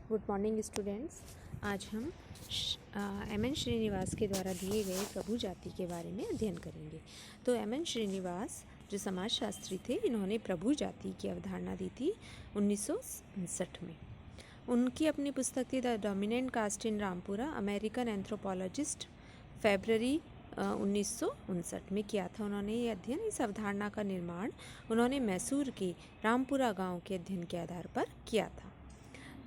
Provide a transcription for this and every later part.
Good morning students. आज हम M.N.. Srinivas के द्वारा दिए गए प्रभु जाति के बारे में अध्ययन करेंगे। तो एम.एन. श्रीनिवास जो समाजशास्त्री थे, इन्होंने प्रभु जाति की अवधारणा दी थी 1959 में। उनकी अपनी पुस्तक थी the dominant caste in Rampura, American anthropologist, फरवरी 1959 में किया था उन्होंने ये अध्ययन। इस अवधारणा का निर्माण उन्होंने मैसूर के रामपुरा गांव के अध्ययन के आधार पर किया था।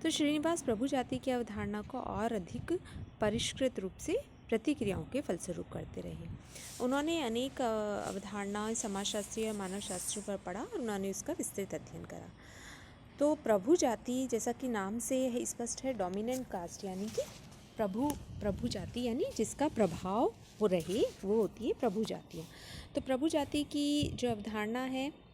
तो श्रीनिवास प्रभु जाति की अवधारणा को और अधिक परिष्कृत रूप से प्रतिक्रियाओं के फलस्वरूप करते रहे। उन्होंने अनेक अवधारणाएं समाजशास्त्री और मानवशास्त्रों पर पढ़ा और उन्होंने उसका विस्तृत अध्ययन करा। तो प्रभु जाति, जैसा कि नाम से स्पष्ट है, डोमिनेंट कास्ट यानी कि प्रभु जाति यानी जिसका प्रभाव वो रहे, वो होती है प्रभु जातियाँ। तो प्रभु जाति की जो अवधारणा है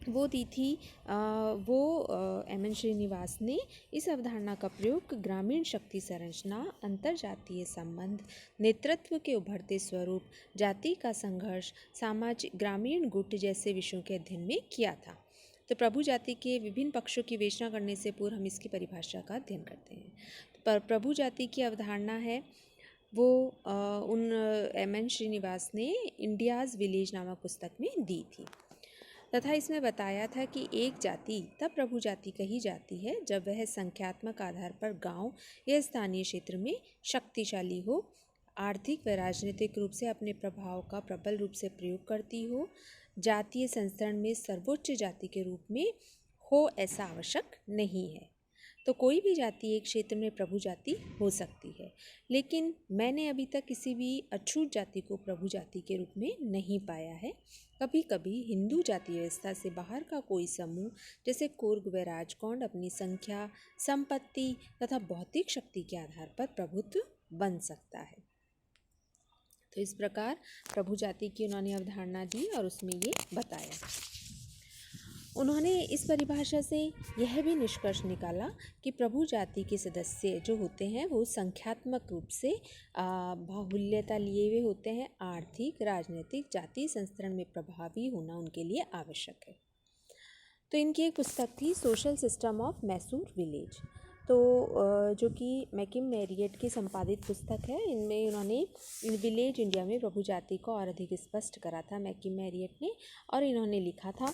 वो दी थी एम.एन. श्रीनिवास ने। इस अवधारणा का प्रयोग ग्रामीण शक्ति संरचना, अंतरजातीय संबंध, नेतृत्व के उभरते स्वरूप, जाति का संघर्ष, सामाजिक ग्रामीण गुट जैसे विषयों के अध्ययन में किया था। तो प्रभु जाति के विभिन्न पक्षों की विवेचना करने से पूर्व हम इसकी परिभाषा का अध्ययन करते हैं। पर प्रभु जाति की अवधारणा है वो उन एम.एन. श्रीनिवास ने इंडियाज़ विलेज नामक पुस्तक में दी थी तथा इसमें बताया था कि एक जाति तब प्रभु जाति कही जाती है जब वह संख्यात्मक आधार पर गांव या स्थानीय क्षेत्र में शक्तिशाली हो, आर्थिक व राजनीतिक रूप से अपने प्रभाव का प्रबल रूप से प्रयोग करती हो, जातीय संस्करण में सर्वोच्च जाति के रूप में हो ऐसा आवश्यक नहीं है। तो कोई भी जाति एक क्षेत्र में प्रभु जाति हो सकती है, लेकिन मैंने अभी तक किसी भी अछूत जाति को प्रभु जाति के रूप में नहीं पाया है। कभी कभी हिंदू जाति व्यवस्था से बाहर का कोई समूह जैसे कुर्ग व राजकोंड अपनी संख्या, संपत्ति तथा भौतिक शक्ति के आधार पर प्रभुत्व बन सकता है। तो इस प्रकार प्रभु जाति की उन्होंने अवधारणा दी और उसमें ये बताया। उन्होंने इस परिभाषा से यह भी निष्कर्ष निकाला कि प्रभु जाति के सदस्य जो होते हैं वो संख्यात्मक रूप से बाहुल्यता लिए हुए होते हैं। आर्थिक, राजनीतिक, जातीय संस्करण में प्रभावी होना उनके लिए आवश्यक है। तो इनकी एक पुस्तक थी social system of Mysore village, तो जो कि मैकिम मैरियट की संपादित पुस्तक है। इनमें उन्होंने विलेज इंडिया में प्रभु जाति को और अधिक स्पष्ट करा था मैकिम मैरियट ने। और इन्होंने लिखा था,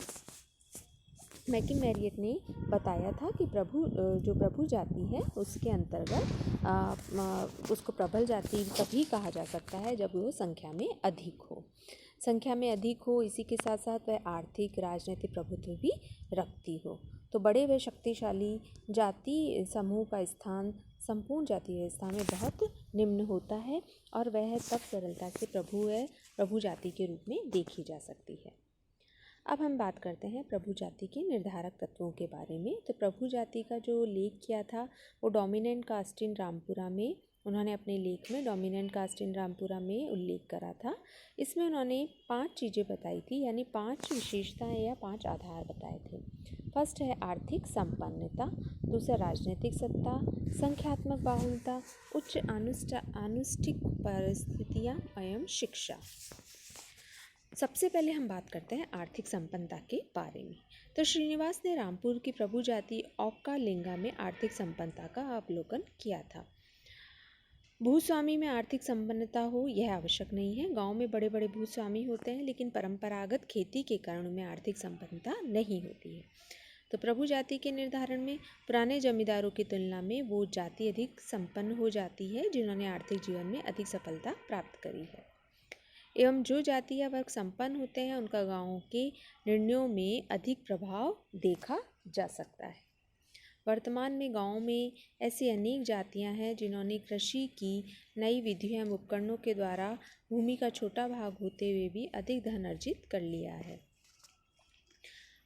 मैकिम मैरियट ने बताया था कि जो प्रभु जाति है उसके अंतर्गत उसको प्रबल जाति तभी कहा जा सकता है जब वो संख्या में अधिक हो। इसी के साथ साथ वह आर्थिक, राजनीतिक प्रभुत्व भी रखती हो। तो बड़े व शक्तिशाली जाति समूह का स्थान संपूर्ण जाति व्यवस्था में बहुत निम्न होता है और वह तब सरलता से प्रभु जाति के रूप में देखी जा सकती है। अब हम बात करते हैं प्रभु जाति के निर्धारक तत्वों के बारे में। तो प्रभु जाति का जो लेख किया था वो डोमिनेंट कास्ट इन रामपुरा में, उन्होंने अपने लेख में डोमिनेंट कास्ट इन रामपुरा में उल्लेख करा था। इसमें उन्होंने 5 चीज़ें बताई थी, यानी 5 विशेषताएं या 5 आधार बताए थे। फर्स्ट है आर्थिक संपन्नता, दूसरा राजनीतिक सत्ता, संख्यात्मक बाहुल्यता, उच्च आनुष्ठिक परिस्थितियाँ एवं शिक्षा। सबसे पहले हम बात करते हैं आर्थिक संपन्नता के बारे में। तो श्रीनिवास ने रामपुर की प्रभु जाति ओक्कालिंगा में आर्थिक संपन्नता का अवलोकन किया था। भूस्वामी में आर्थिक संपन्नता हो यह आवश्यक नहीं है। गांव में बड़े बड़े भूस्वामी होते हैं, लेकिन परंपरागत खेती के कारण उनमें आर्थिक संपन्नता नहीं होती है। तो प्रभु जाति के निर्धारण में पुराने जमींदारों की तुलना में वो जाति अधिक संपन्न हो जाती है जिन्होंने आर्थिक जीवन में अधिक सफलता प्राप्त करी है। एवं जो जाति या वर्ग संपन्न होते हैं उनका गाँव के निर्णयों में अधिक प्रभाव देखा जा सकता है। वर्तमान में गाँव में ऐसी अनेक जातियां हैं जिन्होंने कृषि की नई विधियों एवं उपकरणों के द्वारा भूमि का छोटा भाग होते हुए भी अधिक धन अर्जित कर लिया है।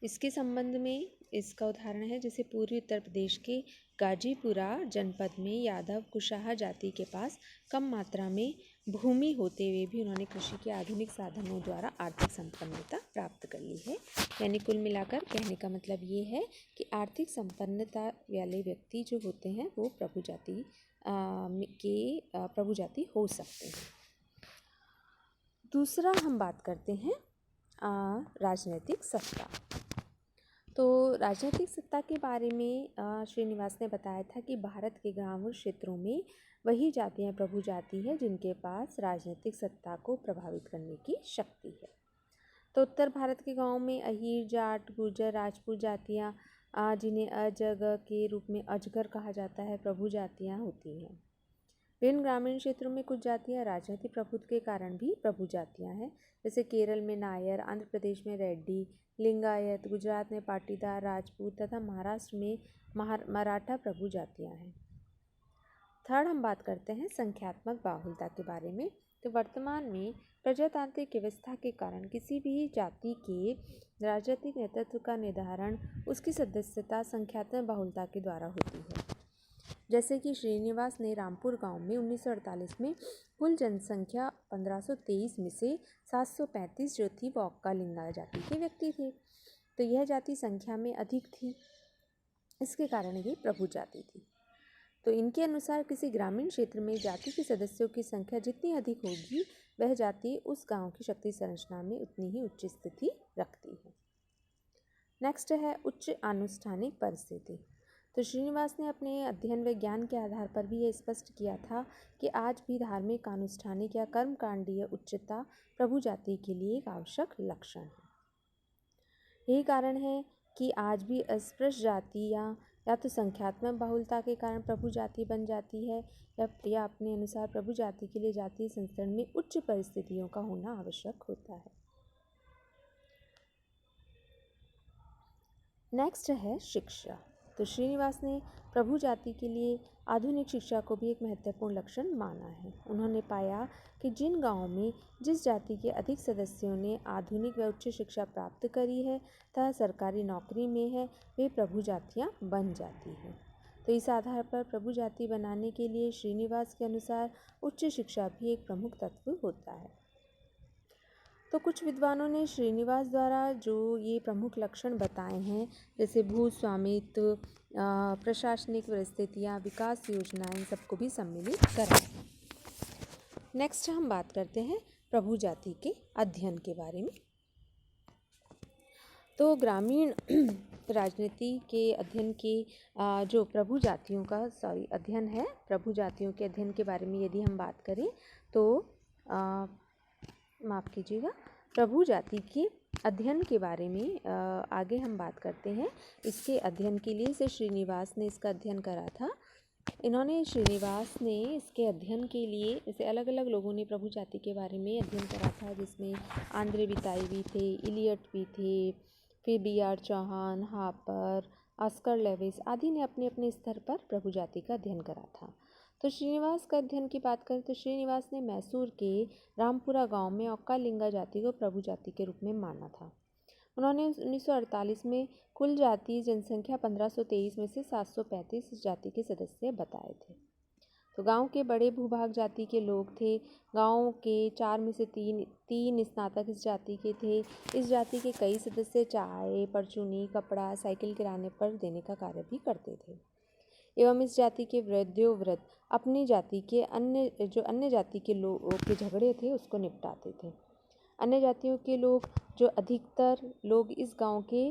इसके संबंध में इसका उदाहरण है, जैसे पूर्वी उत्तर प्रदेश के गाजीपुरा जनपद में यादव कुशाहा जाति के पास कम मात्रा में भूमि होते हुए भी उन्होंने कृषि के आधुनिक साधनों द्वारा आर्थिक संपन्नता प्राप्त कर ली है। यानी कुल मिलाकर कहने का मतलब ये है कि आर्थिक संपन्नता वाले व्यक्ति जो होते हैं वो प्रभु जाति हो सकते हैं। दूसरा हम बात करते हैं राजनीतिक सत्ता। तो राजनीतिक सत्ता के बारे में श्रीनिवास ने बताया था कि भारत के ग्रामीण क्षेत्रों में वही जातियां प्रभु जाति है जिनके पास राजनीतिक सत्ता को प्रभावित करने की शक्ति है। तो उत्तर भारत के गांवों में अहीर, जाट, गुर्जर, राजपूत जातियां जिन्हें अजग के रूप में अजगर कहा जाता है, प्रभु जातियां होती हैं। विभिन्न ग्रामीण क्षेत्रों में कुछ जातियां राजनीतिक प्रभुत्व के कारण भी प्रभु जातियां हैं, जैसे केरल में नायर, आंध्र प्रदेश में रेड्डी, लिंगायत, गुजरात में पाटीदार, राजपूत तथा महाराष्ट्र में मराठा प्रभु जातियां हैं। थर्ड हम बात करते हैं संख्यात्मक बाहुलता के बारे में। तो वर्तमान में प्रजातांत्रिक व्यवस्था के कारण किसी भी जाति के राजनीतिक नेतृत्व का निर्धारण उसकी सदस्यता संख्यात्मक बाहुलता के द्वारा होती है। जैसे कि श्रीनिवास ने रामपुर गांव में 1948 में कुल जनसंख्या 1523 में से 735 जो थी वो ओक्का लिंगा जाति के व्यक्ति थे। तो यह जाति संख्या में अधिक थी, इसके कारण ये प्रभु जाति थी। तो इनके अनुसार किसी ग्रामीण क्षेत्र में जाति के सदस्यों की संख्या जितनी अधिक होगी वह जाति उस गांव की शक्ति संरचना में उतनी ही उच्च स्थिति रखती है। नेक्स्ट है उच्च आनुष्ठानिक परिस्थिति। तो श्रीनिवास ने अपने अध्ययन व ज्ञान के आधार पर भी यह स्पष्ट किया था कि आज भी धार्मिक, आनुष्ठानिक या कर्मकांडीय उच्चता प्रभु जाति के लिए एक आवश्यक लक्षण है। यही कारण है कि आज भी अस्पृश्य जाति या तो संख्यात्मक बाहुलता के कारण प्रभु जाति बन जाती है या अपने अनुसार प्रभु जाति के लिए जातीय संस्करण में उच्च परिस्थितियों का होना आवश्यक होता है। नेक्स्ट है शिक्षा। तो श्रीनिवास ने प्रभु जाति के लिए आधुनिक शिक्षा को भी एक महत्वपूर्ण लक्षण माना है। उन्होंने पाया कि जिन गांवों में जिस जाति के अधिक सदस्यों ने आधुनिक व उच्च शिक्षा प्राप्त करी है तथा सरकारी नौकरी में है वे प्रभु जातियां बन जाती हैं। तो इस आधार पर प्रभु जाति बनाने के लिए श्रीनिवास के अनुसार उच्च शिक्षा भी एक प्रमुख तत्व होता है। तो कुछ विद्वानों ने श्रीनिवास द्वारा जो ये प्रमुख लक्षण बताए हैं, जैसे भू स्वामित्व, प्रशासनिक परिस्थितियाँ, विकास योजनाएं, इन सबको भी सम्मिलित करा है। नेक्स्ट हम बात करते हैं प्रभु जाति के अध्ययन के बारे में। तो ग्रामीण राजनीति के अध्ययन के जो प्रभु जातियों का अध्ययन है, प्रभु जातियों के अध्ययन के बारे में यदि हम बात करें तो माफ़ कीजिएगा, प्रभु जाति के अध्ययन के बारे में आगे हम बात करते हैं। इसके अध्ययन के लिए से श्रीनिवास ने इसका अध्ययन करा था। श्रीनिवास ने इसके अध्ययन के लिए जैसे अलग अलग लोगों ने प्रभु जाति के बारे में अध्ययन करा था, जिसमें आंद्रे बिताई भी थे, इलियट भी थे, फिर B.R. Chauhan, hopper, Oscar Levi's आदि ने अपने अपने स्तर पर प्रभु जाति का अध्ययन करा था। तो श्रीनिवास का अध्ययन की बात करें तो श्रीनिवास ने मैसूर के रामपुरा गांव में ओक्का लिंगा जाति को प्रभु जाति के रूप में माना था। उन्होंने 1948 में कुल जाति जनसंख्या 1523 में से 735 इस जाति के सदस्य बताए थे। तो गांव के बड़े भूभाग जाति के लोग थे। गांव के 4 में से तीन स्नातक इस जाति के थे। इस जाति के कई सदस्य चाय, परचूनी, कपड़ा, साइकिल किराने पर देने का कार्य भी करते थे। एवं इस जाति के वृद्धोवृद्ध अपनी जाति के अन्य जाति के लोगों के झगड़े थे उसको निपटाते थे। अन्य जातियों के लोग जो अधिकतर लोग इस गांव के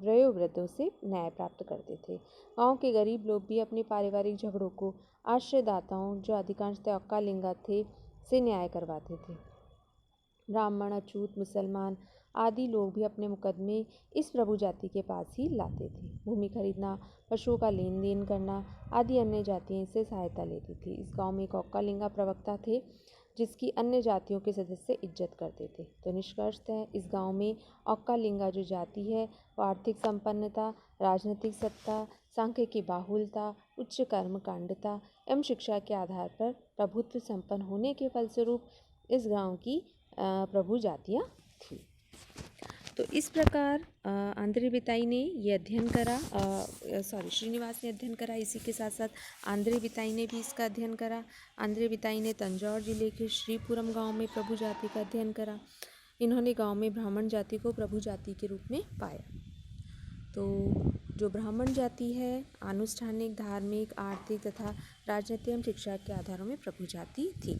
वयोवृद्धों से न्याय प्राप्त करते थे। गांव के गरीब लोग भी अपने पारिवारिक झगड़ों को आश्रयदाताओं जो अधिकांशतः ओक्का लिंगा थे से न्याय करवाते थे। ब्राह्मण, अछूत, मुसलमान आदि लोग भी अपने मुकदमे इस प्रभु जाति के पास ही लाते थे। भूमि खरीदना, पशुओं का लेन देन करना आदि अन्य जातियां इससे सहायता लेती थी। इस गांव में एक ओक्का लिंगा प्रवक्ता थे जिसकी अन्य जातियों के सदस्य इज्जत करते थे। तो निष्कर्षतः इस गांव में ओक्का लिंगा जो जाति है वो आर्थिक संपन्नता, राजनीतिक सत्ता, सांख्यिकी बाहुलता, उच्च कर्मकांडता एवं शिक्षा के आधार पर प्रभुत्व संपन्न होने के फलस्वरूप इस गांव की प्रभु जातियाँ थी। तो इस प्रकार आंद्रे बिताई ने ये अध्ययन करा, श्रीनिवास ने अध्ययन करा। इसी के साथ साथ आंद्रे बिताई ने भी इसका अध्ययन करा। आंद्रे बिताई ने तंजौर जिले के श्रीपुरम गांव में प्रभु जाति का अध्ययन करा। इन्होंने गांव में ब्राह्मण जाति को प्रभु जाति के रूप में पाया। तो जो ब्राह्मण जाति है आनुष्ठानिक, धार्मिक, आर्थिक तथा राजनीतिक एवं शिक्षा के आधारों में प्रभु जाति थी।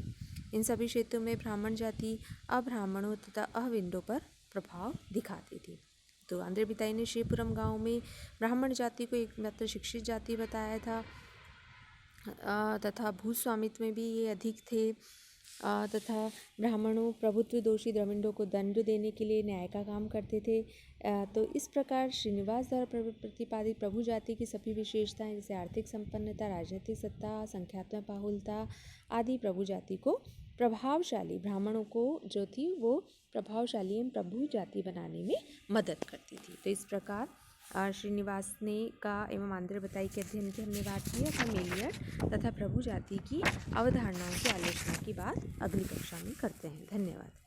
इन सभी क्षेत्रों में ब्राह्मण जाति अब्राह्मणों तथा अविंदों पर प्रभाव दिखाती थी। तो आंध्र बिताई ने शिवपुरम गांव में ब्राह्मण जाति को एकमात्र शिक्षित जाति बताया था तथा भूस्वामित्व में भी ये अधिक थे तथा ब्राह्मणों प्रभुत्व दोषी द्रविड़ों को दंड देने के लिए न्याय का काम करते थे। तो इस प्रकार श्रीनिवास द्वारा प्रतिपादित प्रभु जाति की सभी विशेषताएं जैसे आर्थिक संपन्नता, राजनीतिक सत्ता, संख्यात्मक बाहुलता आदि प्रभु जाति को प्रभावशाली ब्राह्मणों को जो थी वो प्रभावशाली एवं प्रभु जाति बनाने में मदद करती थी। तो इस प्रकार श्रीनिवास ने का एवं आंध्र बिताई के अध्ययन की हमने बात की है। फैमिलियर तथा प्रभु जाति की अवधारणाओं की आलोचना की बात अगली कक्षा में करते हैं। धन्यवाद।